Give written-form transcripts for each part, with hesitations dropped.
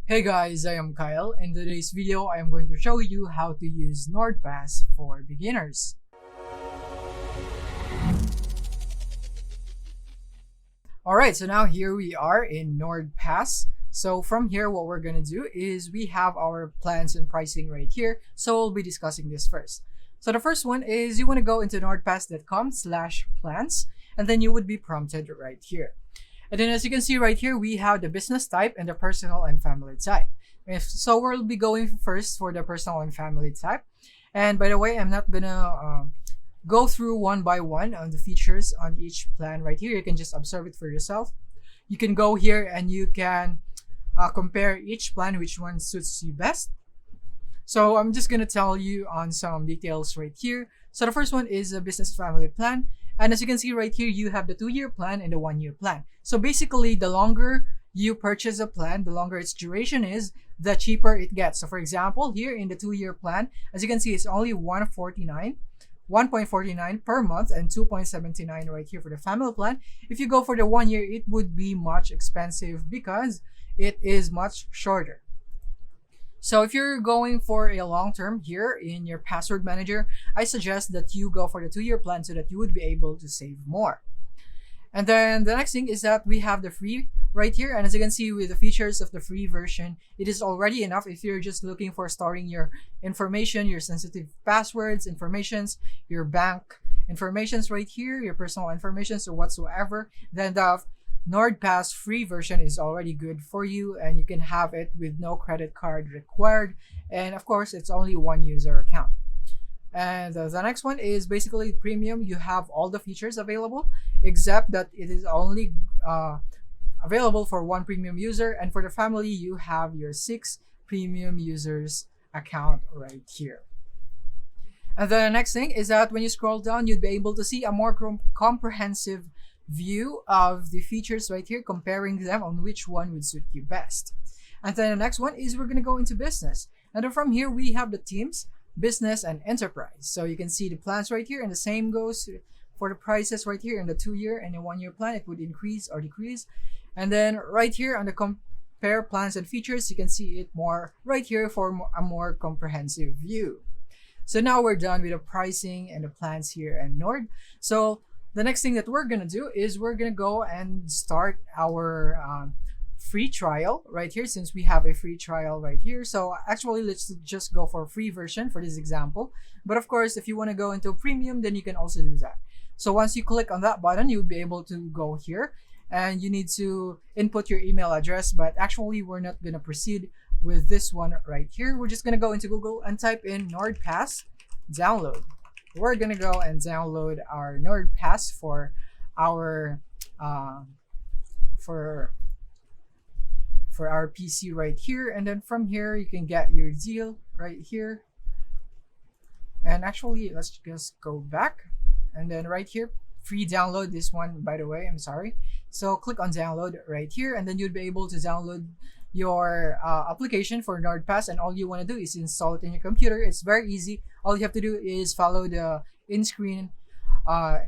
Hey guys, I am Kyle. In today's video, I am going to show you how to use NordPass for beginners. Alright, so now here we are in NordPass. So from here, what we're going to do is we have our plans and pricing right here. So we'll be discussing this first. So the first one is you want to go into nordpass.com/plans, and then you would be prompted right here. And then as you can see right here, we have the business type and the personal and family type. So we'll be going first for the personal and family type. And by the way, I'm not gonna go through one by one on the features on each plan right here. You can just observe it for yourself. You can go here and you can compare each plan, which one suits you best. So I'm just gonna tell you on some details right here. So the first one is a business family plan. And as you can see right here, you have the 2-year plan and the 1-year plan. So basically, the longer you purchase a plan, the longer its duration is, the cheaper it gets. So for example, here in the 2-year plan, as you can see, it's only 1.49 per month and 2.79 right here for the family plan. If you go for the 1 year, it would be much expensive because it is much shorter. So if you're going for a long term here in your password manager, I suggest that you go for the 2-year plan so that you would be able to save more. And then the next thing is that we have the free right here. And as you can see with the features of the free version, it is already enough if you're just looking for storing your information, your sensitive passwords, informations, your bank informations right here, your personal informations or whatsoever. Then the NordPass free version is already good for you, and you can have it with no credit card required. And of course, it's only one user account. And the next one is basically premium. You have all the features available, except that it is only available for one premium user. And for the family, you have your 6 premium users account right here. And the next thing is that when you scroll down, you'd be able to see a more comprehensive view of the features right here, comparing them on which one would suit you best. And then the next one is we're going to go into business. And then from here, we have the teams, business, and enterprise. So you can see the plans right here, and the same goes for the prices right here in the 2-year and the 1-year plan. It would increase or decrease. And then right here on the compare plans and features, you can see it more right here for a more comprehensive view. So now we're done with the pricing and the plans here at Nord. So the next thing that we're gonna do is we're gonna go and start our free trial right here, since we have a free trial right here. So actually, let's just go for a free version for this example. But of course, if you want to go into premium, then you can also do that. So once you click on that button, you'll be able to go here and you need to input your email address. But actually, we're not gonna proceed with this one right here. We're just gonna go into Google and type in NordPass download. We're gonna go and download our NordPass for our for our PC right here, and then from here you can get your deal right here. And actually, let's just go back, and then right here, free download. This one, by the way, I'm sorry. So click on download right here, and then you'll be able to download your application for NordPass, and all you want to do is install it in your computer. It's very easy. All you have to do is follow the in-screen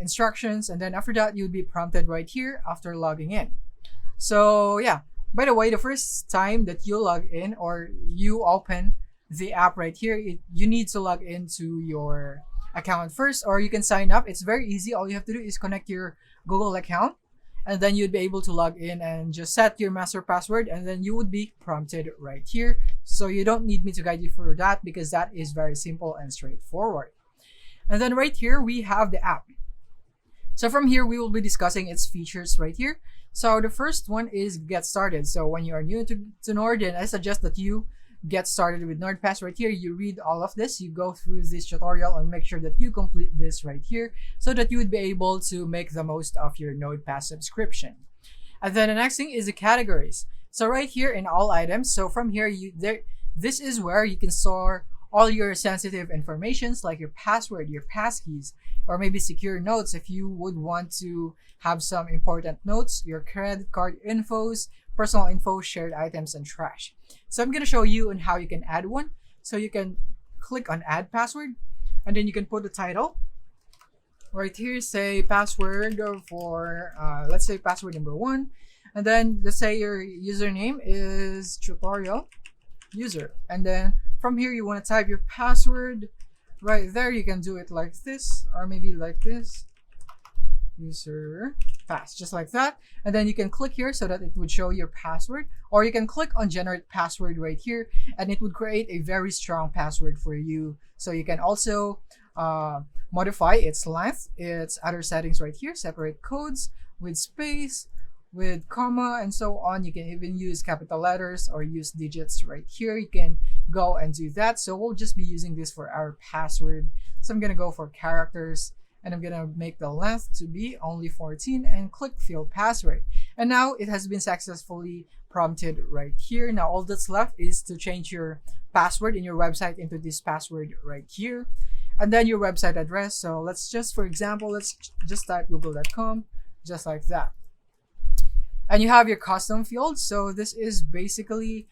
instructions, and then after that you'll be prompted right here after logging in. So yeah, by the way, the first time that you log in or you open the app right here, you need to log into your account first, or you can sign up. It's very easy. All you have to do is connect your Google account, and then you'd be able to log in and just set your master password, and then you would be prompted right here. So you don't need me to guide you through that because that is very simple and straightforward. And then right here, we have the app. So from here, we will be discussing its features right here. So the first one is get started. So when you are new to Nord, then I suggest that you get started with NordPass right here. You read all of this, you go through this tutorial and make sure that you complete this right here so that you would be able to make the most of your NordPass subscription. And then the next thing is the categories. So right here in all items, so from here, this is where you can store all your sensitive informations like your password, your passkeys, or maybe secure notes if you would want to have some important notes, your credit card infos, personal info, shared items, and trash. So I'm going to show you on how you can add one. So you can click on add password, and then you can put the title. Right here, say password for, let's say password number 1. And then let's say your username is tutorial user. And then from here, you want to type your password right there. You can do it like this, or maybe like this, user pass, just like that. And then you can click here so that it would show your password, or you can click on generate password right here, and it would create a very strong password for you. So you can also modify its length, its other settings right here, separate codes with space, with comma, and so on. You can even use capital letters or use digits right here. You can go and do that. So we'll just be using this for our password. So I'm gonna go for characters, and I'm gonna make the length to be only 14 and click field password. And now it has been successfully prompted right here. Now all that's left is to change your password in your website into this password right here, and then your website address. So let's just, for example, let's just type google.com, just like that. And you have your custom fields. So this is basically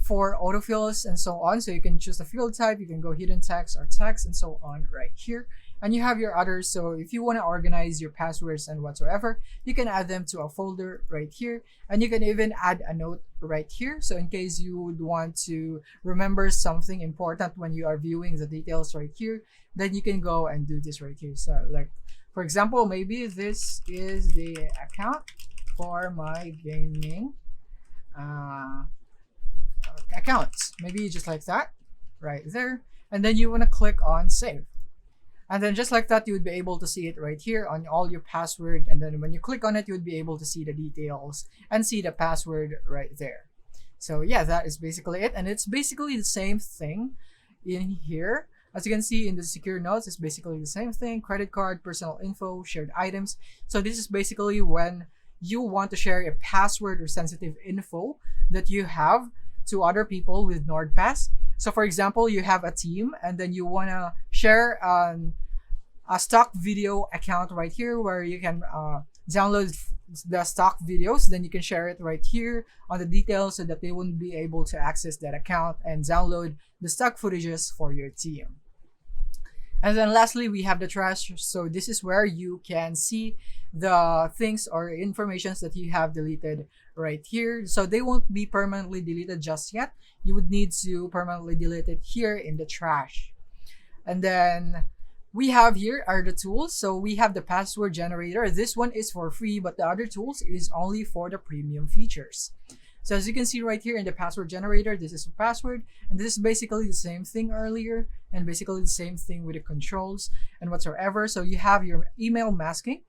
for autofills and so on. So you can choose the field type, you can go hidden text or text and so on right here. And you have your others. So if you want to organize your passwords and whatsoever, you can add them to a folder right here. And you can even add a note right here. So in case you would want to remember something important when you are viewing the details right here, then you can go and do this right here. So like, for example, maybe this is the account for my gaming accounts, maybe just like that right there. And then you want to click on save, and then just like that you would be able to see it right here on all your password. And then when you click on it, you would be able to see the details and see the password right there. So yeah, that is basically it, and it's basically the same thing in here. As you can see in the secure notes, it's basically the same thing: credit card, personal info, shared items. So this is basically when you want to share a password or sensitive info that you have to other people with NordPass. So for example, you have a team and then you want to share a stock video account right here where you can download the stock videos. Then you can share it right here on the details so that they wouldn't be able to access that account and download the stock footages for your team. And then lastly, we have the trash. So this is where you can see the things or informations that you have deleted right here. So they won't be permanently deleted just yet. You would need to permanently delete it here in the trash. And then we have here are the tools. So we have the password generator. This one is for free, but the other tools is only for the premium features. So as you can see right here in the password generator, this is a password, and this is basically the same thing earlier, and basically the same thing with the controls and whatsoever. So you have your email masking.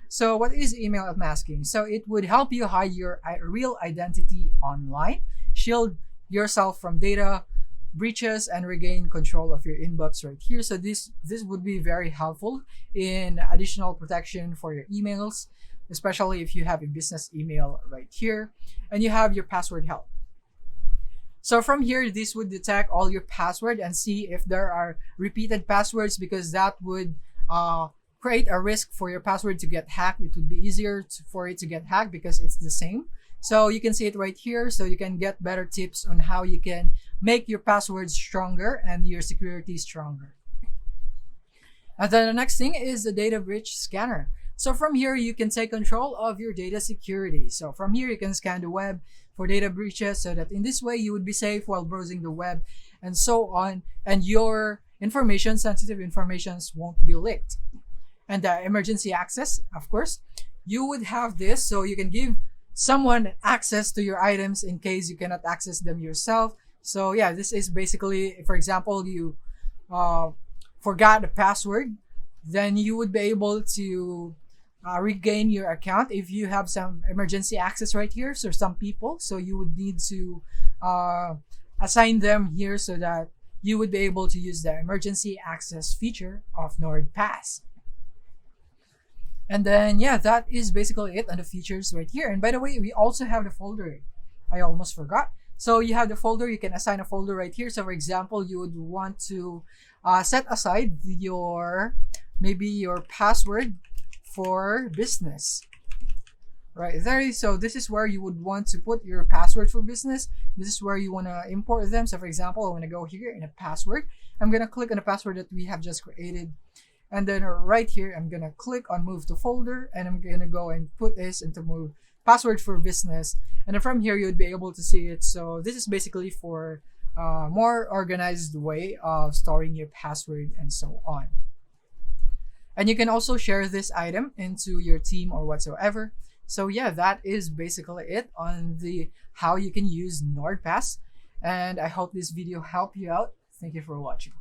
So what is email masking? So it would help you hide your real identity online, shield yourself from data breaches, and regain control of your inbox right here. So this would be very helpful in additional protection for your emails, especially if you have a business email right here. And you have your password help. So from here, this would detect all your password and see if there are repeated passwords, because that would create a risk for your password to get hacked. It would be easier for it to get hacked because it's the same. So you can see it right here. So you can get better tips on how you can make your passwords stronger and your security stronger. And then the next thing is the data breach scanner. So from here, you can take control of your data security. So from here, you can scan the web for data breaches so that in this way, you would be safe while browsing the web and so on. And your information, sensitive informations, won't be leaked. And the emergency access, of course, you would have this so you can give someone access to your items in case you cannot access them yourself. So yeah, this is basically, for example, you forgot the password, then you would be able to regain your account if you have some emergency access right here. So some people, so you would need to assign them here so that you would be able to use the emergency access feature of NordPass. And then yeah, that is basically it on the features right here. And by the way, we also have the folder. I almost forgot. So you have the folder, you can assign a folder right here. So for example, you would want to set aside maybe your password for business right there. So this is where you would want to put your password for business. This is where you want to import them. So for example, I want to go here in a password. I'm going to click on the password that we have just created. And then right here, I'm gonna click on move to folder, and I'm gonna go and put this into move password for business. And then from here, you'd be able to see it. So this is basically for more organized way of storing your password and so on. And you can also share this item into your team or whatsoever. So yeah, that is basically it on the how you can use NordPass. And I hope this video helped you out. Thank you for watching.